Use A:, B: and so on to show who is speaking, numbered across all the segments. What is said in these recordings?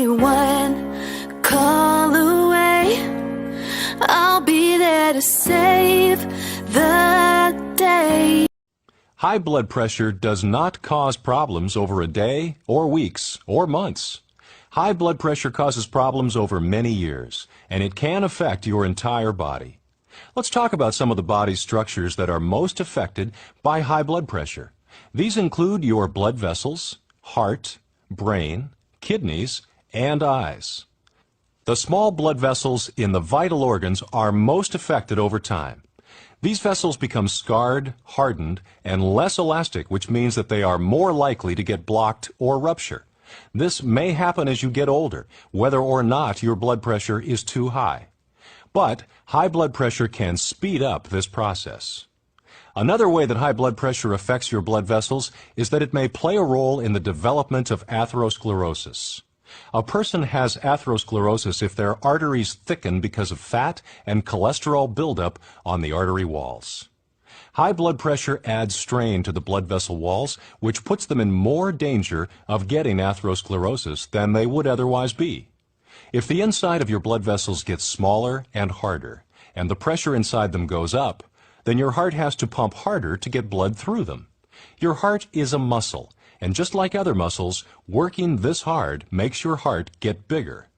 A: only one call away. I'll be there to save the day.
B: High blood pressure does not cause problems over a day or weeks or months. High blood pressure causes problems over many years, and it can affect your entire body. Let's talk about some of the body's structures that are most affected by high blood pressure. These include your blood vessels, heart, brain, kidneys, and eyes. The small blood vessels in the vital organs are most affected over time. These vessels become scarred, hardened, and less elastic, which means that they are more likely to get blocked or rupture. This may happen as you get older, whether or not your blood pressure is too high. But high blood pressure can speed up this process. Another way that high blood pressure affects your blood vessels is that it may play a role in the development of atherosclerosis. A person has atherosclerosis if their arteries thicken because of fat and cholesterol buildup on the artery walls. High blood pressure adds strain to the blood vessel walls, which puts them in more danger of getting atherosclerosis than they would otherwise be. If the inside of your blood vessels gets smaller and harder, and the pressure inside them goes up, then your heart has to pump harder to get blood through them. Your heart is a muscle, and just like other muscles, working this hard makes your heart get bigger.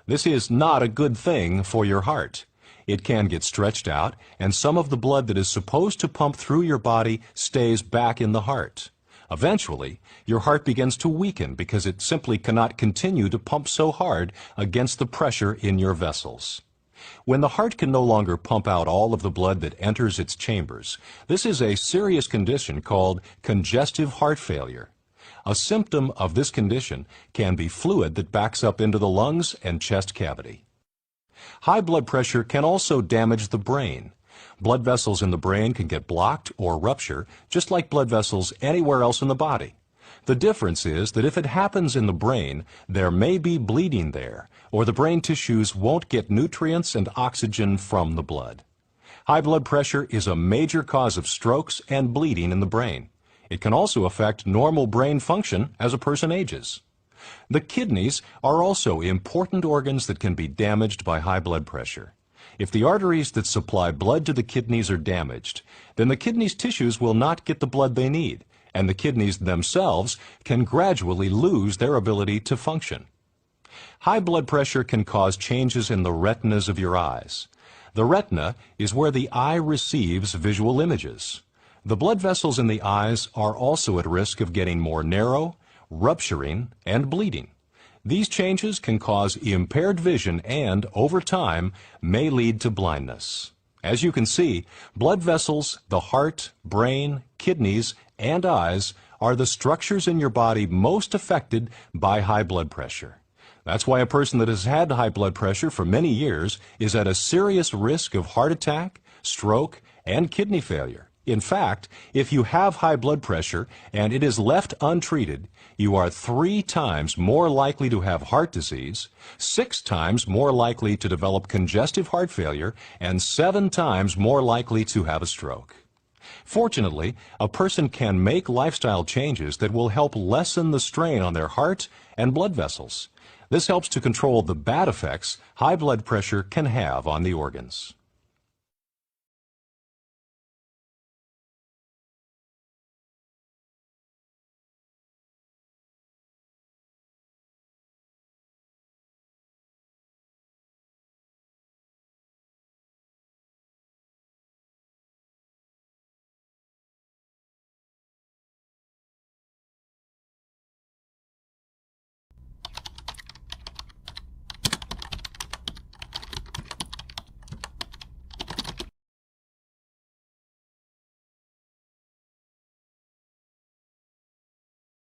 B: This is not a good thing for your heart. It can get stretched out, and some of the blood that is supposed to pump through your body stays back in the heart. Eventually, your heart begins to weaken because it simply cannot continue to pump so hard against the pressure in your vessels. When the heart can no longer pump out all of the blood that enters its chambers, this is a serious condition called congestive heart failure. A symptom of this condition can be fluid that backs up into the lungs and chest cavity. High blood pressure can also damage the brain. Blood vessels in the brain can get blocked or rupture, just like blood vessels anywhere else in the body. The difference is that if it happens in the brain, there may be bleeding there, or the brain tissues won't get nutrients and oxygen from the blood. High blood pressure is a major cause of strokes and bleeding in the brain. It can also affect normal brain function as a person ages. The kidneys are also important organs that can be damaged by high blood pressure. If the arteries that supply blood to the kidneys are damaged, then the kidneys' tissues will not get the blood they need, and the kidneys themselves can gradually lose their ability to function. High blood pressure can cause changes in the retinas of your eyes. The retina is where the eye receives visual images. The blood vessels in the eyes are also at risk of getting more narrow, rupturing, and bleeding. These changes can cause impaired vision and, over time, may lead to blindness. As you can see, blood vessels, the heart, brain, kidneys, and eyes are the structures in your body most affected by high blood pressure. That's why a person that has had high blood pressure for many years is at a serious risk of heart attack, stroke, and kidney failure. In fact, if you have high blood pressure and it is left untreated, you are 3 times more likely to have heart disease, 6 times more likely to develop congestive heart failure, and 7 times more likely to have a stroke. Fortunately, a person can make lifestyle changes that will help lessen the strain on their heart and blood vessels. This helps to control the bad effects high blood pressure can have on the organs.